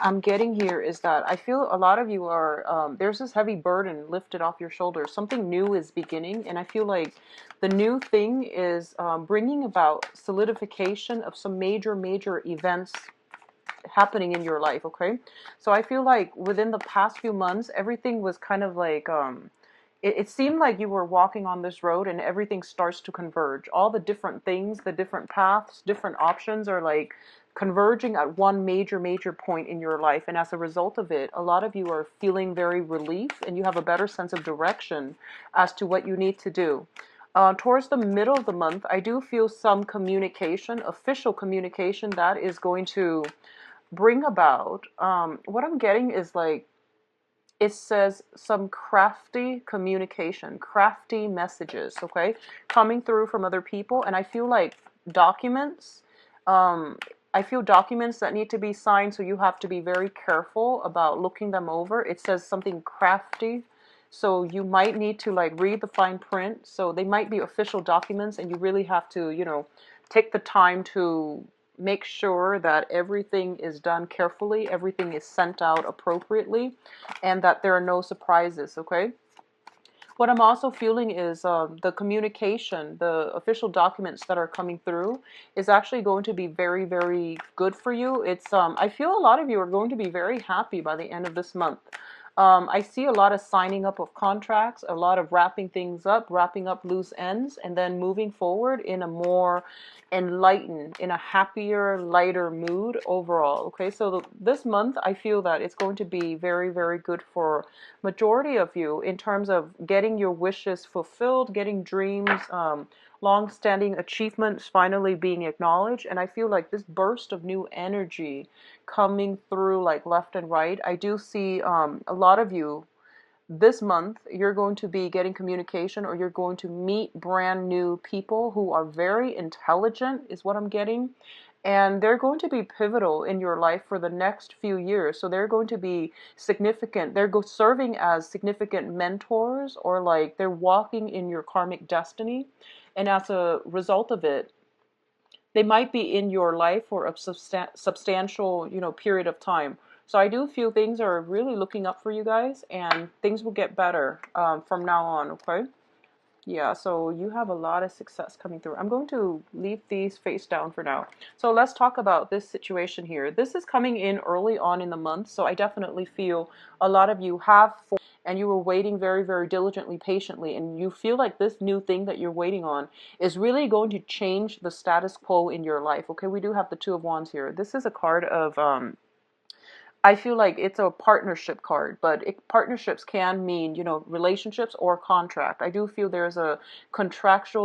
I'm getting here is that I feel a lot of you are, there's this heavy burden lifted off your shoulders. Something new is beginning, and I feel like the new thing is bringing about solidification of some major events happening in your life, okay? So I feel like within the past few months, everything was kind of like, it seemed like you were walking on this road and everything starts to converge. All the different things, the different paths, different options are like converging at one major point in your life. And as a result of it, a lot of you are feeling very relief and you have a better sense of direction as to what you need to do. Towards the middle of the month, I do feel some communication, official communication, that is going to bring about, what I'm getting is like, it says some crafty communication, crafty messages, okay, coming through from other people. And I feel like documents, I feel documents that need to be signed, so you have to be very careful about looking them over. It says something crafty, so you might need to like read the fine print. So they might be official documents, and you really have to, take the time to make sure that everything is done carefully, everything is sent out appropriately, and that there are no surprises, okay? What I'm also feeling is the communication, the official documents that are coming through is actually going to be very good for you. It's I feel a lot of you are going to be very happy by the end of this month. I see a lot of signing up of contracts, a lot of wrapping things up, wrapping up loose ends, and then moving forward in a more enlightened, in a happier, lighter mood overall. Okay, so this month I feel that it's going to be very good for majority of you in terms of getting your wishes fulfilled, getting dreams, long-standing achievements finally being acknowledged. And I feel like this burst of new energy coming through like left and right. I do see a lot of you this month, you're going to be getting communication, or you're going to meet brand new people who are very intelligent, is what I'm getting. And they're going to be pivotal in your life for the next few years. So they're going to be significant. They're serving as significant mentors, or like they're walking in your karmic destiny. And as a result of it, they might be in your life for a substantial, period of time. So I do feel things are really looking up for you guys, and things will get better from now on, okay? Yeah, so you have a lot of success coming through. I'm going to leave these face down for now. So let's talk about this situation here. This is coming in early on in the month, so I definitely feel a lot of you have, and you were waiting very diligently, patiently, and you feel like this new thing that you're waiting on is really going to change the status quo in your life. Okay, we do have the Two of Wands here. This is a card of I feel like it's a partnership card, but partnerships can mean, relationships or contract. I do feel there's a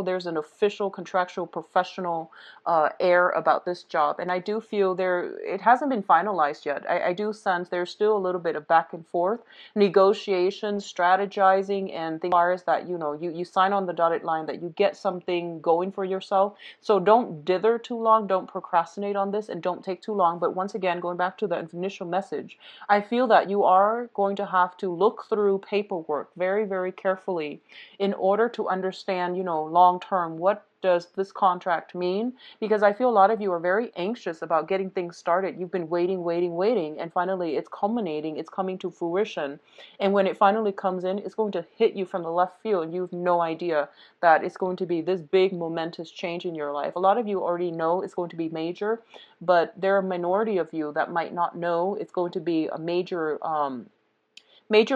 there's an official contractual professional air about this job. And I do feel it hasn't been finalized yet. I do sense there's still a little bit of back and forth, negotiations, strategizing, and things that, you sign on the dotted line, that you get something going for yourself. So don't dither too long, don't procrastinate on this, and don't take too long. But once again, going back to the initial message, I feel that you are going to have to look through paperwork very carefully in order to understand, long term, what does this contract mean? Because I feel a lot of you are very anxious about getting things started. You've been waiting, and finally it's culminating, it's coming to fruition. And when it finally comes in, it's going to hit you from the left field, and you have no idea that it's going to be this big momentous change in your life. A lot of you already know it's going to be major, but there are a minority of you that might not know it's going to be a major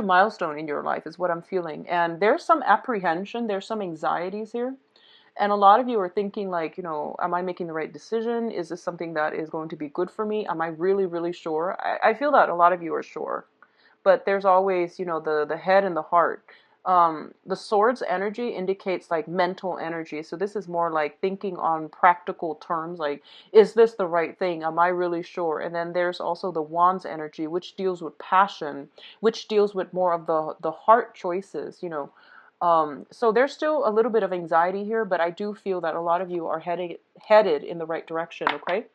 milestone in your life, is what I'm feeling. And there's some apprehension, there's some anxieties here. And a lot of you are thinking like, am I making the right decision? Is this something that is going to be good for me? Am I really sure? I feel that a lot of you are sure. But there's always, the head and the heart. The sword's energy indicates like mental energy. So this is more like thinking on practical terms, like, is this the right thing? Am I really sure? And then there's also the wand's energy, which deals with passion, which deals with more of the heart choices, so there's still a little bit of anxiety here, but I do feel that a lot of you are headed in the right direction, okay?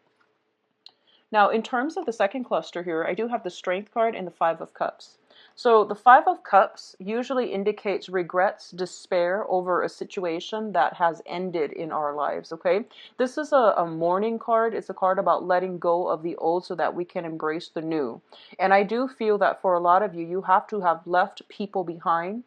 Now, in terms of the second cluster here, I do have the Strength card and the Five of Cups. So the Five of Cups usually indicates regrets, despair over a situation that has ended in our lives, okay? This is a mourning card. It's a card about letting go of the old so that we can embrace the new. And I do feel that for a lot of you, you have to have left people behind,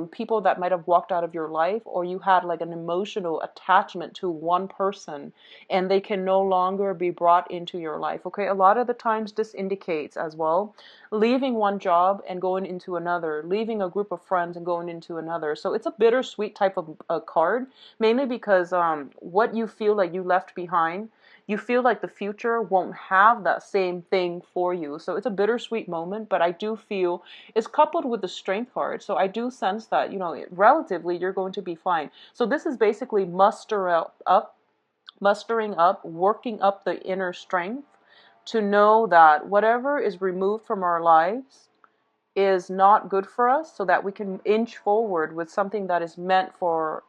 people that might have walked out of your life, or you had like an emotional attachment to one person and they can no longer be brought into your life. Okay, a lot of the times this indicates as well leaving one job and going into another, leaving a group of friends and going into another. So it's a bittersweet type of a card, mainly because what you feel like you left behind, you feel like the future won't have that same thing for you. So it's a bittersweet moment, but I do feel it's coupled with the Strength card. So I do sense that, you know, relatively you're going to be fine. So this is basically mustering up, working up the inner strength to know that whatever is removed from our lives is not good for us, so that we can inch forward with something that is meant for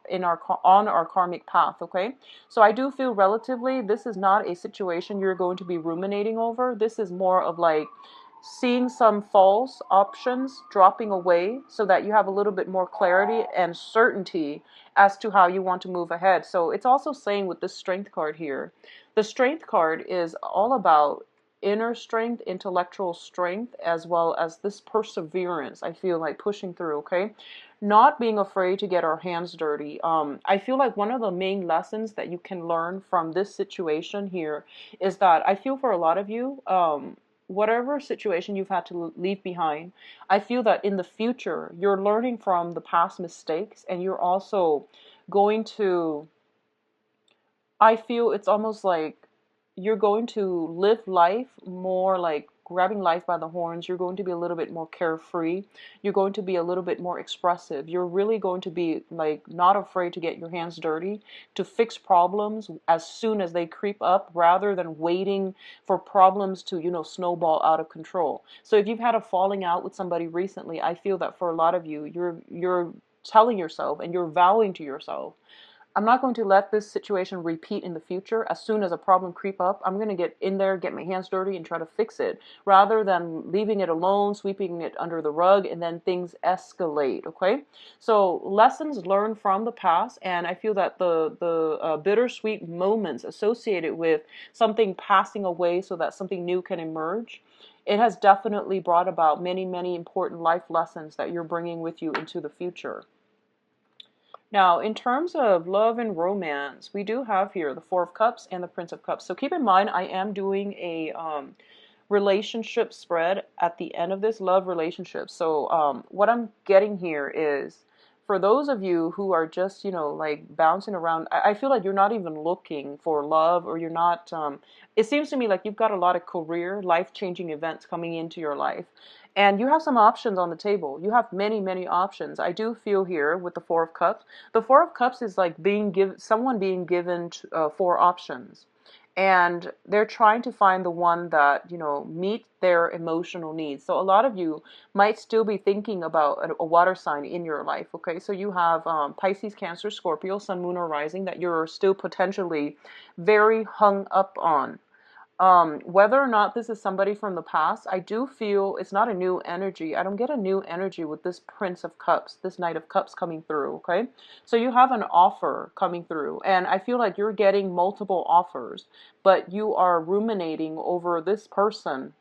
on our karmic path. Okay, so I do feel relatively this is not a situation you're going to be ruminating over. This is more of like seeing some false options dropping away so that you have a little bit more clarity and certainty as to how you want to move ahead. So it's also saying with the Strength card here, the Strength card is all about inner strength, intellectual strength, as well as this perseverance. I feel like pushing through, okay? Not being afraid to get our hands dirty. I feel like one of the main lessons that you can learn from this situation here is that I feel for a lot of you, whatever situation you've had to leave behind, I feel that in the future, you're learning from the past mistakes and you're also going to, I feel it's almost like you're going to live life more like grabbing life by the horns. You're going to be a little bit more carefree. You're going to be a little bit more expressive. You're really going to be like not afraid to get your hands dirty, to fix problems as soon as they creep up, rather than waiting for problems to, you know, snowball out of control. So if you've had a falling out with somebody recently, I feel that for a lot of you, you're telling yourself and you're vowing to yourself, I'm not going to let this situation repeat in the future. As soon as a problem creep up, I'm going to get in there, get my hands dirty and try to fix it, rather than leaving it alone, sweeping it under the rug, and then things escalate, okay? So lessons learned from the past, and I feel that the bittersweet moments associated with something passing away so that something new can emerge, it has definitely brought about many, many important life lessons that you're bringing with you into the future. Now, in terms of love and romance, we do have here the Four of Cups and the Prince of Cups. So keep in mind, I am doing a relationship spread at the end of this, love relationship. So what I'm getting here is, for those of you who are just, you know, like bouncing around, I feel like you're not even looking for love, or you're not, it seems to me like you've got a lot of career, life-changing events coming into your life. And you have some options on the table. You have many, many options. I do feel here with the Four of Cups. The Four of Cups is like someone being given four options, and they're trying to find the one that, you know, meet their emotional needs. So a lot of you might still be thinking about a water sign in your life. Okay, so you have Pisces, Cancer, Scorpio, Sun, Moon, or Rising that you're still potentially very hung up on. Whether or not this is somebody from the past, I do feel it's not a new energy. I don't get a new energy with this Prince of Cups, this Knight of Cups coming through, okay? So you have an offer coming through, and I feel like you're getting multiple offers, but you are ruminating over this person,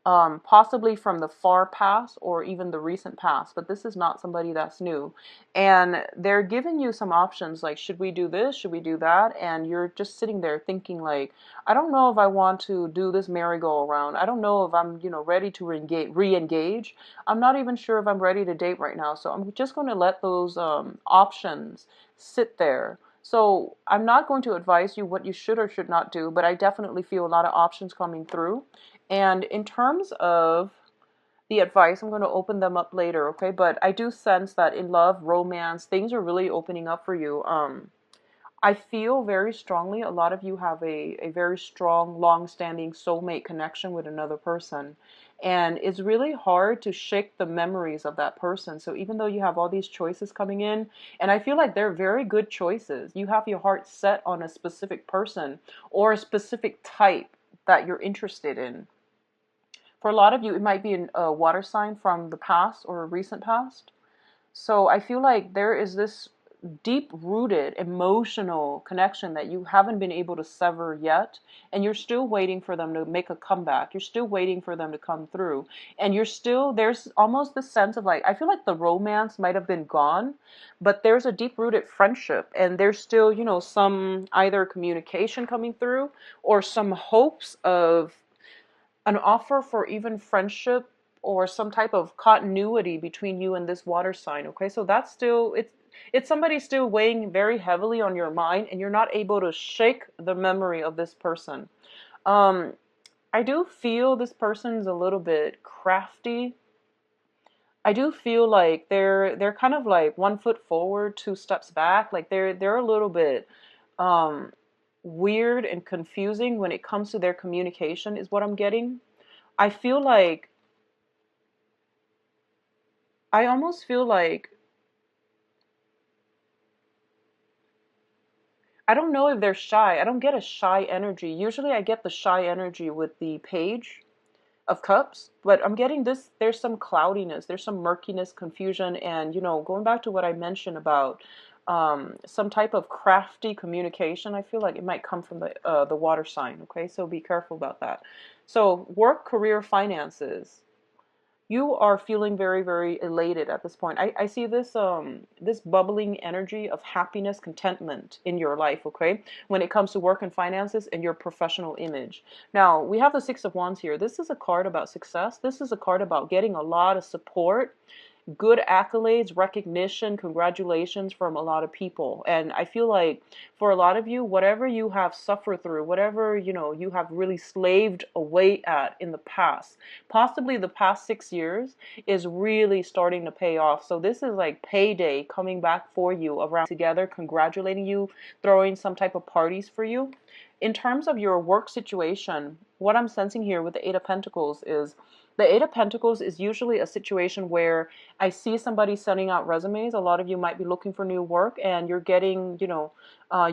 possibly from the far past or even the recent past, but this is not somebody that's new. And they're giving you some options like, should we do this? Should we do that? And you're just sitting there thinking like, I don't know if I want to do this merry-go-round. I don't know if I'm, you know, ready to re-engage. I'm not even sure if I'm ready to date right now. So I'm just going to let those options sit there. So I'm not going to advise you what you should or should not do, but I definitely feel a lot of options coming through. And in terms of the advice, I'm going to open them up later, okay? But I do sense that in love, romance, things are really opening up for you. I feel very strongly a lot of you have a very strong, long-standing soulmate connection with another person. And it's really hard to shake the memories of that person. So even though you have all these choices coming in, and I feel like they're very good choices, you have your heart set on a specific person or a specific type that you're interested in. For a lot of you, it might be a water sign from the past or a recent past. So I feel like there is this deep rooted emotional connection that you haven't been able to sever yet. And you're still waiting for them to make a comeback. You're still waiting for them to come through. And you're still, there's almost this sense of like, I feel like the romance might have been gone, but there's a deep rooted friendship. And there's still, you know, some either communication coming through or some hopes of an offer for even friendship or some type of continuity between you and this water sign. Okay, so that's still, it's somebody still weighing very heavily on your mind, and you're not able to shake the memory of this person. um I do feel this person's a little bit crafty. I do feel like they're kind of like 1 foot forward, 2 steps back. Like they're a little bit um weird and confusing when it comes to their communication is what I'm getting. I feel like I almost feel like I don't know if they're shy. I don't get a shy energy. Usually I get the shy energy with the Page of Cups, but I'm getting this, there's some cloudiness, there's some murkiness, confusion, and you know, going back to what I mentioned about some type of crafty communication, I feel like it might come from the water sign, okay? So be careful about that. So work, career, finances. You are feeling very, very elated at this point. I see this bubbling energy of happiness, contentment in your life, okay? When it comes to work and finances and your professional image. Now, we have the Six of Wands here. This is a card about success. This is a card about getting a lot of support, good accolades, recognition, congratulations from a lot of people. And I feel like for a lot of you, whatever you have suffered through, whatever, you know, you have really slaved away at in the past, possibly the past 6 years, is really starting to pay off. So this is like payday coming back for you, around together, congratulating you, throwing some type of parties for you. In terms of your work situation, what I'm sensing here with the Eight of Pentacles is the Eight of Pentacles is usually a situation where I see somebody sending out resumes. A lot of you might be looking for new work, and you're getting, you know,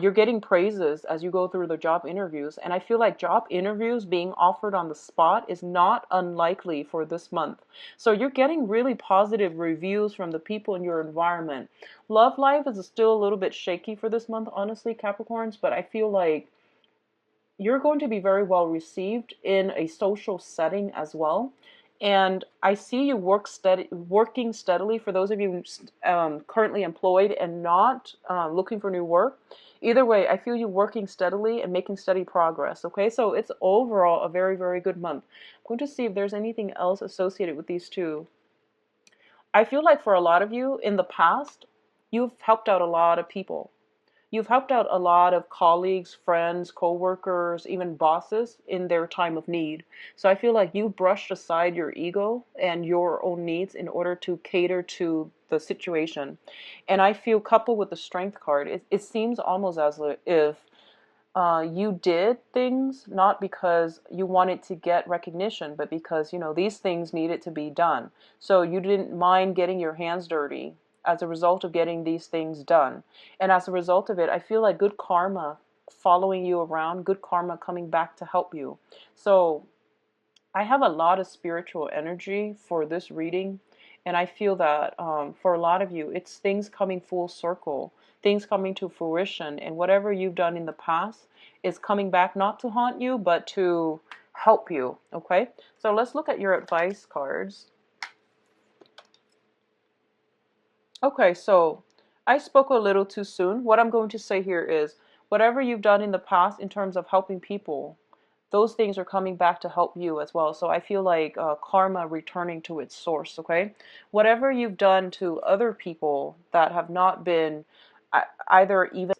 you're getting praises as you go through the job interviews. And I feel like job interviews being offered on the spot is not unlikely for this month. So you're getting really positive reviews from the people in your environment. Love life is still a little bit shaky for this month, honestly, Capricorns, but I feel like you're going to be very well received in a social setting as well. And I see you working steadily. For those of you currently employed and not looking for new work, either way, I feel you working steadily and making steady progress. Okay, so it's overall a very, very good month. I'm going to see if there's anything else associated with these two. I feel like for a lot of you in the past, you've helped out a lot of people. You've helped out a lot of colleagues, friends, co-workers, even bosses in their time of need. So I feel like you brushed aside your ego and your own needs in order to cater to the situation. And I feel, coupled with the Strength card, it seems almost as if you did things not because you wanted to get recognition, but because, you know, these things needed to be done. So you didn't mind getting your hands dirty as a result of getting these things done. And as a result of it, I feel like good karma following you around, good karma coming back to help you. So I have a lot of spiritual energy for this reading. And I feel that for a lot of you, it's things coming full circle, things coming to fruition. And whatever you've done in the past is coming back not to haunt you, but to help you. Okay, so let's look at your advice cards. Okay, so I spoke a little too soon. What I'm going to say here is whatever you've done in the past in terms of helping people, those things are coming back to help you as well. So I feel like karma returning to its source, okay? Whatever you've done to other people that have not been either even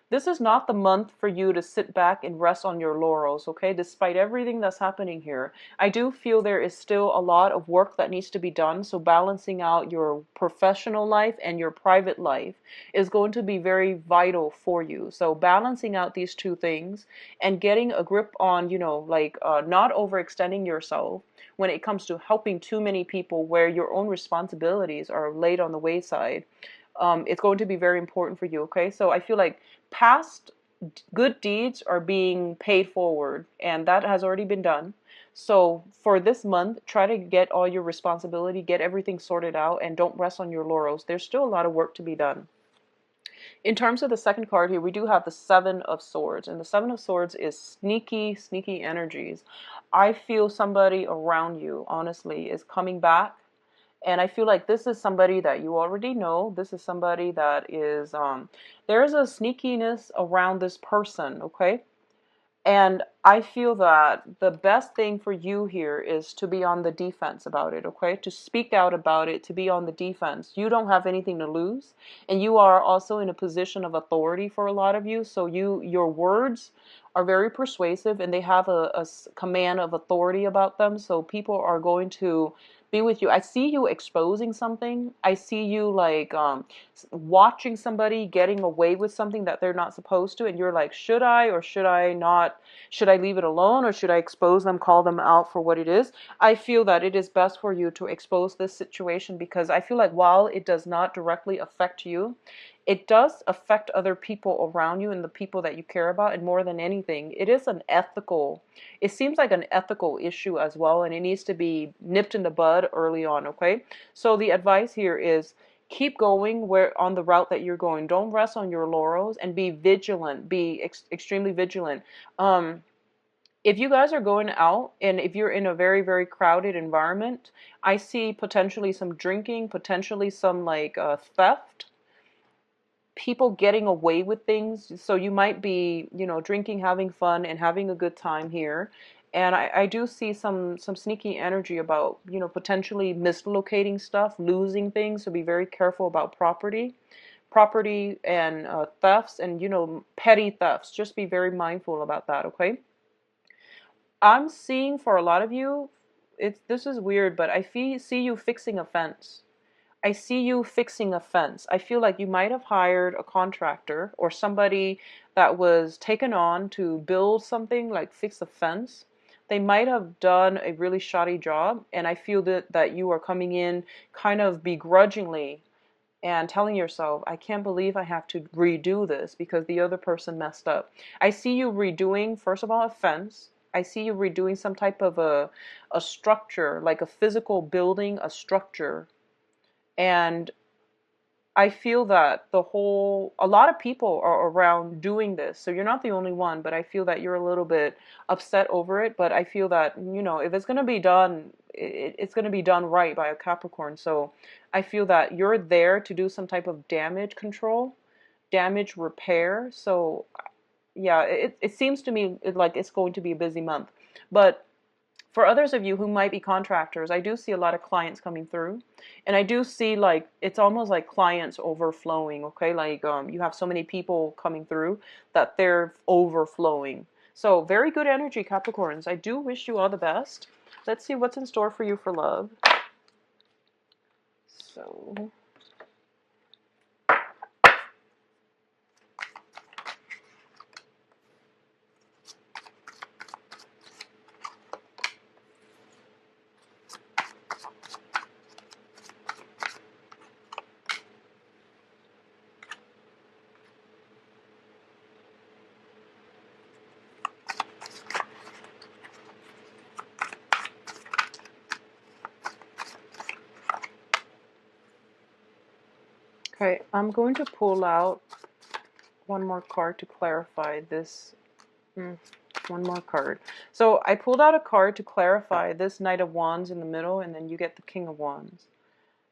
this is not the month for you to sit back and rest on your laurels, okay? Despite everything that's happening here, I do feel there is still a lot of work that needs to be done. So balancing out your professional life and your private life is going to be very vital for you. So balancing out these two things and getting a grip on, you know, like not overextending yourself when it comes to helping too many people where your own responsibilities are laid on the wayside. It's going to be very important for you, okay? So I feel like past good deeds are being paid forward, and that has already been done. So for this month, try to get all your responsibility, get everything sorted out, and don't rest on your laurels. There's still a lot of work to be done. In terms of the second card here, we do have the Seven of Swords, and the Seven of Swords is sneaky, sneaky energies. I feel somebody around you, honestly, is coming back. And I feel like this is somebody that you already know. This is somebody that is, there's a sneakiness around this person, okay? And I feel that the best thing for you here is to be on the defense about it, okay? To speak out about it, to be on the defense. You don't have anything to lose, and you are also in a position of authority for a lot of you. So your words are very persuasive, and they have a command of authority about them. So people are going to be with you. I see you exposing something. I see you like watching somebody getting away with something that they're not supposed to, and you're like, should I or should I not? Should I leave it alone or should I expose them, call them out for what it is? I feel that it is best for you to expose this situation, because I feel like while it does not directly affect you, it does affect other people around you and the people that you care about. And more than anything, it is it seems like an ethical issue as well, and it needs to be nipped in the bud early on, okay? So the advice here is keep going where on the route that you're going. Don't rest on your laurels, and be vigilant, be extremely vigilant. um if you guys are going out and if you're in a very, very crowded environment, I see potentially some drinking, potentially some like theft, people getting away with things. So you might be, drinking, having fun, and having a good time here. And I do see some sneaky energy about, potentially mislocating stuff, losing things. So be very careful about property and thefts and, petty thefts. Just be very mindful about that, okay? I'm seeing for a lot of you, this is weird, but see you fixing a fence. I see you fixing a fence. I feel like you might have hired a contractor or somebody that was taken on to build something, like fix a fence. They might have done a really shoddy job, and I feel that you are coming in kind of begrudgingly and telling yourself, I can't believe I have to redo this because the other person messed up. I see you redoing, first of all, a fence. I see you redoing some type of a structure, like a physical building, a structure. And I feel that a lot of people are around doing this. So you're not the only one, but I feel that you're a little bit upset over it. But I feel that, if it's going to be done, it's going to be done right by a Capricorn. So I feel that you're there to do some type of damage control, damage repair. So yeah, it seems to me like it's going to be a busy month. But for others of you who might be contractors, I do see a lot of clients coming through, and I do see like it's almost like clients overflowing, okay? Like you have so many people coming through that they're overflowing. So very good energy, Capricorns. I do wish you all the best. Let's see what's in store for you for love. So okay, I'm going to pull out one more card to clarify this. One more card. So I pulled out a card to clarify this Knight of Wands in the middle, and then you get the King of Wands.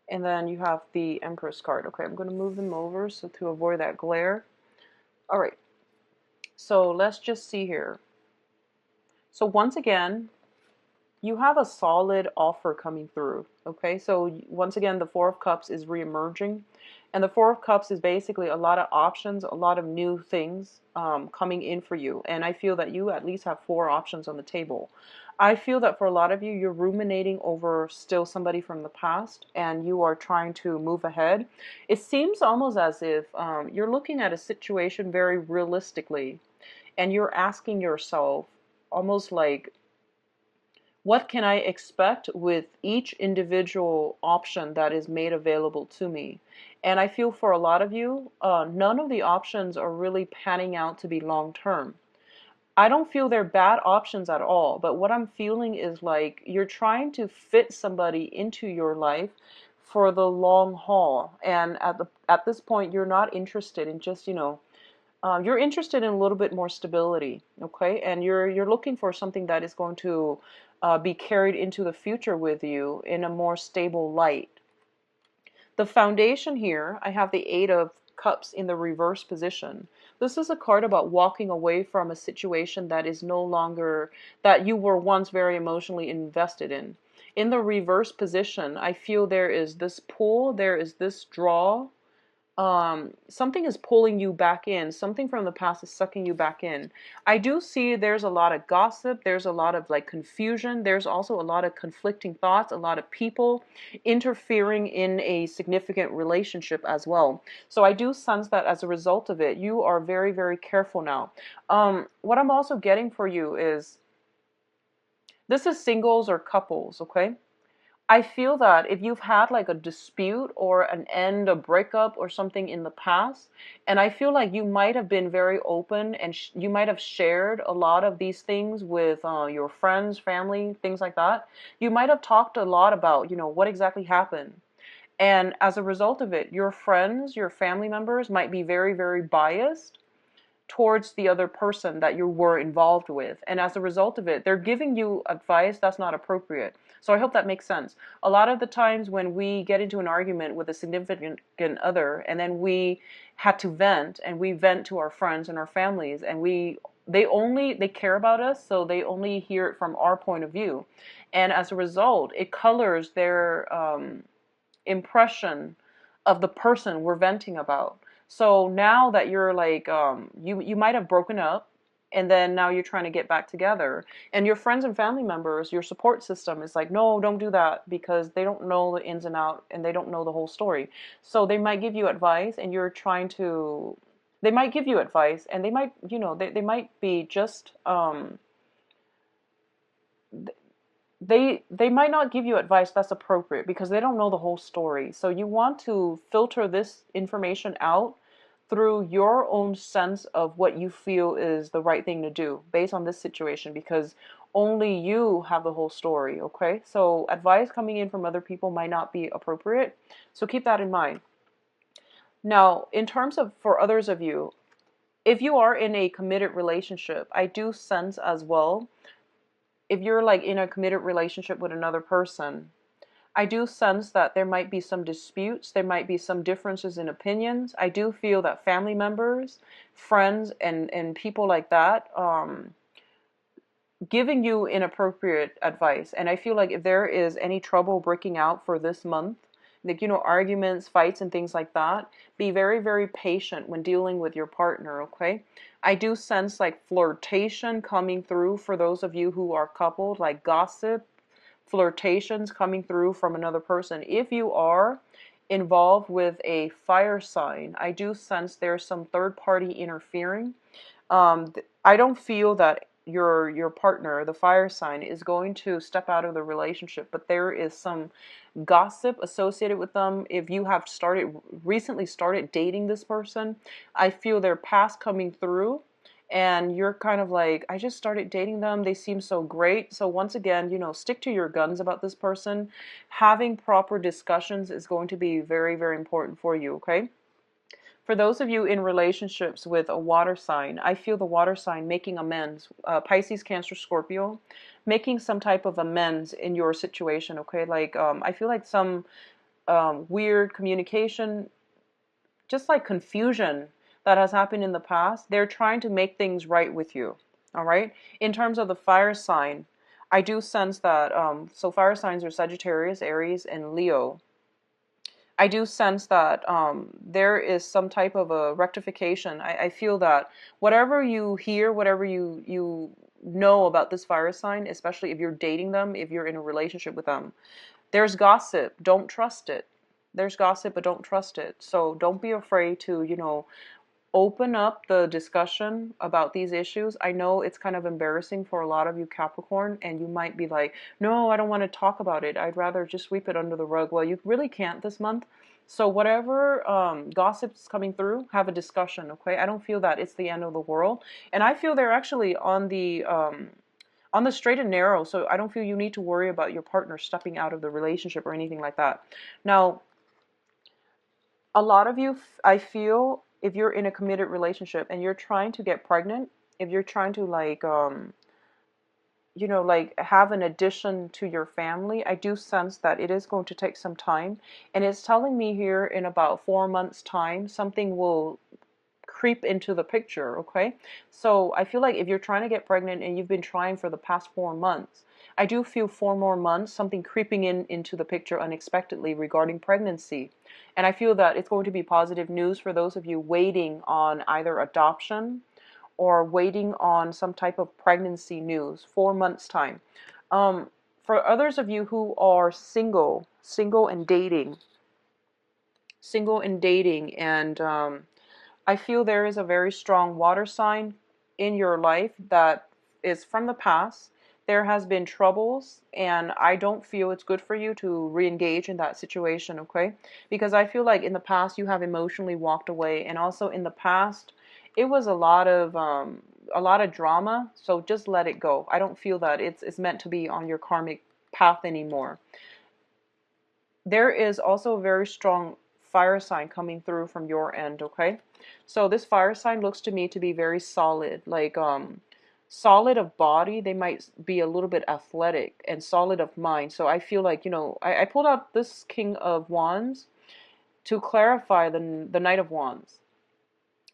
And then you have the Empress card. Okay, I'm going to move them over so to avoid that glare. All right. So let's just see here. So once again, you have a solid offer coming through. Okay, so once again, the Four of Cups is reemerging. And the Four of Cups is basically a lot of options, a lot of new things coming in for you. And I feel that you at least have four options on the table. I feel that for a lot of you, you're ruminating over still somebody from the past, and you are trying to move ahead. It seems almost as if you're looking at a situation very realistically, and you're asking yourself almost like, What can I expect with each individual option that is made available to me? And I feel for a lot of you, none of the options are really panning out to be long term. I don't feel they're bad options at all, but what I'm feeling is like you're trying to fit somebody into your life for the long haul. And at this point, you're not interested in just, you're interested in a little bit more stability, okay? And you're looking for something that is going to be carried into the future with you in a more stable light. The foundation here, I have the Eight of Cups in the reverse position. This is a card about walking away from a situation that is no longer, that you were once very emotionally invested in. In the reverse position, I feel there is this pull, there is this draw, something is pulling you back in. Something from the past is sucking you back in. I do see there's a lot of gossip. There's a lot of like confusion. There's also a lot of conflicting thoughts, a lot of people interfering in a significant relationship as well. So I do sense that as a result of it, you are very, very careful now. What I'm also getting for you is this is singles or couples, okay? I feel that if you've had like a dispute or an end, a breakup or something in the past, and I feel like you might have been very open and you might have shared a lot of these things with your friends, family, things like that. You might have talked a lot about, what exactly happened. And as a result of it, your friends, your family members might be very, very biased towards the other person that you were involved with. And as a result of it, they're giving you advice that's not appropriate. So I hope that makes sense. A lot of the times when we get into an argument with a significant other and then we had to vent and we vent to our friends and our families and they care about us, so they only hear it from our point of view. And as a result, it colors their impression of the person we're venting about. So now that you're like, you might have broken up, and then now you're trying to get back together, and your friends and family members, your support system is like, no, don't do that, because they don't know the ins and out, and they don't know the whole story. So they might give you advice, and you're trying to. They might give you advice, and they might, they might be just they might not give you advice that's appropriate because they don't know the whole story. So you want to filter this information out through your own sense of what you feel is the right thing to do based on this situation, because only you have the whole story, okay? So advice coming in from other people might not be appropriate. So keep that in mind. Now, in terms of for others of you, if you are in a committed relationship, I do sense as well, if you're like in a committed relationship with another person, I do sense that there might be some disputes, there might be some differences in opinions. I do feel that family members, friends, and people like that, giving you inappropriate advice. And I feel like if there is any trouble breaking out for this month, like, arguments, fights, and things like that, be very, very patient when dealing with your partner, okay? I do sense like flirtation coming through for those of you who are coupled, like gossip, flirtations coming through from another person. If you are involved with a fire sign, I do sense there's some third party interfering. I don't feel that your partner, the fire sign, is going to step out of the relationship, but there is some gossip associated with them. If you have recently started dating this person, I feel their past coming through, and you're kind of like, I just started dating them, they seem so great. So once again, stick to your guns about this person. Having proper discussions is going to be very, very important for you, okay? For those of you in relationships with a water sign, I feel the water sign making amends. Pisces, Cancer, Scorpio, making some type of amends in your situation, okay? Like, I feel like some weird communication, just like confusion that has happened in the past. They're trying to make things right with you, all right? In terms of the fire sign, I do sense that, so fire signs are Sagittarius, Aries, and Leo. I do sense that there is some type of a rectification. I feel that whatever you hear, whatever you know about this fire sign, especially if you're dating them, if you're in a relationship with them, there's gossip. Don't trust it. There's gossip, but don't trust it. So don't be afraid to, open up the discussion about these issues. I know it's kind of embarrassing for a lot of you Capricorn, and you might be like, no, I don't want to talk about it. I'd rather just sweep it under the rug. Well, you really can't this month. So whatever gossip's coming through, have a discussion, okay? I don't feel that it's the end of the world. And I feel they're actually on the straight and narrow, so I don't feel you need to worry about your partner stepping out of the relationship or anything like that. Now, a lot of you, I feel, if you're in a committed relationship and you're trying to get pregnant, if you're trying to like like have an addition to your family, I do sense that it is going to take some time. And it's telling me here in about 4 months time something will creep into the picture, okay? So I feel like if you're trying to get pregnant and you've been trying for the past 4 months, I do feel 4 more months, something creeping into the picture unexpectedly regarding pregnancy. And I feel that it's going to be positive news for those of you waiting on either adoption or waiting on some type of pregnancy news. 4 months time. For others of you who are single and dating, and I feel there is a very strong water sign in your life that is from the past. There has been troubles, and I don't feel it's good for you to re-engage in that situation, okay? Because I feel like in the past you have emotionally walked away, and also in the past it was a lot of drama. So just let it go. I don't feel that it's meant to be on your karmic path anymore. There is also a very strong fire sign coming through from your end, okay? So this fire sign looks to me to be very solid, like solid of body. They might be a little bit athletic, and solid of mind. So I feel like, I pulled out this King of Wands to clarify the Knight of Wands.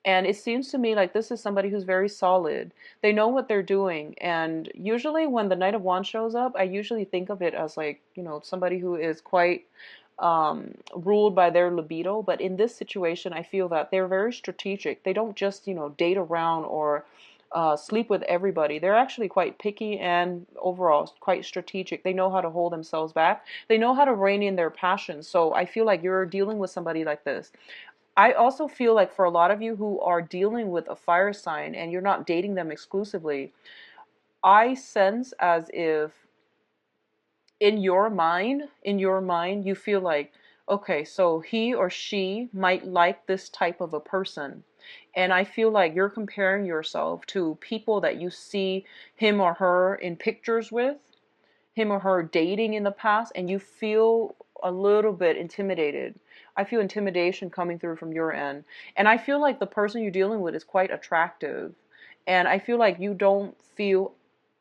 And it seems to me like this is somebody who's very solid. They know what they're doing. And usually when the Knight of Wands shows up, I usually think of it as like, somebody who is quite ruled by their libido. But in this situation, I feel that they're very strategic. They don't just, date around or sleep with everybody. They're actually quite picky and overall quite strategic. They know how to hold themselves back. They know how to rein in their passions. So I feel like you're dealing with somebody like this. I also feel like for a lot of you who are dealing with a fire sign and you're not dating them exclusively, I sense as if in your mind, you feel like, okay, so he or she might like this type of a person. And I feel like you're comparing yourself to people that you see him or her in pictures with, him or her dating in the past, and you feel a little bit intimidated. I feel intimidation coming through from your end. And I feel like the person you're dealing with is quite attractive. And I feel like you don't feel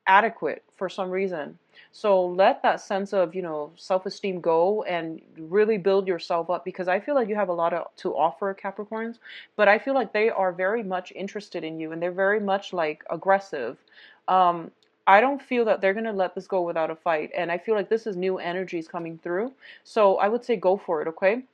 adequate for some reason. So let that sense of, self-esteem go and really build yourself up, because I feel like you have a lot to offer, Capricorns, but I feel like they are very much interested in you and they're very much like aggressive. Um, I don't feel that they're going to let this go without a fight. And I feel like this is new energies coming through. So I would say go for it, okay?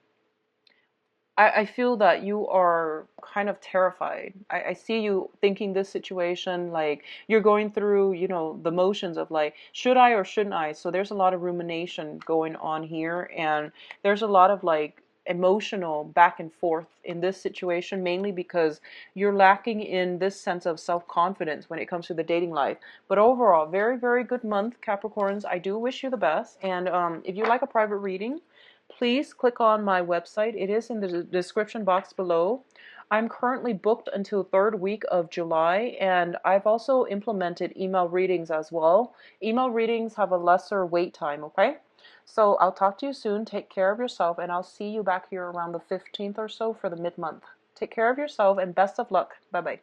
I feel that you are kind of terrified. I see you thinking this situation, like you're going through, the motions of like, should I or shouldn't I? So there's a lot of rumination going on here, and there's a lot of like emotional back and forth in this situation, mainly because you're lacking in this sense of self-confidence when it comes to the dating life. But overall, very, very good month, Capricorns. I do wish you the best. And if you like a private reading, please click on my website. It is in the description box below. I'm currently booked until 3rd week of July, and I've also implemented email readings as well. Email readings have a lesser wait time, okay? So I'll talk to you soon. Take care of yourself, and I'll see you back here around the 15th or so for the mid-month. Take care of yourself, and best of luck. Bye-bye.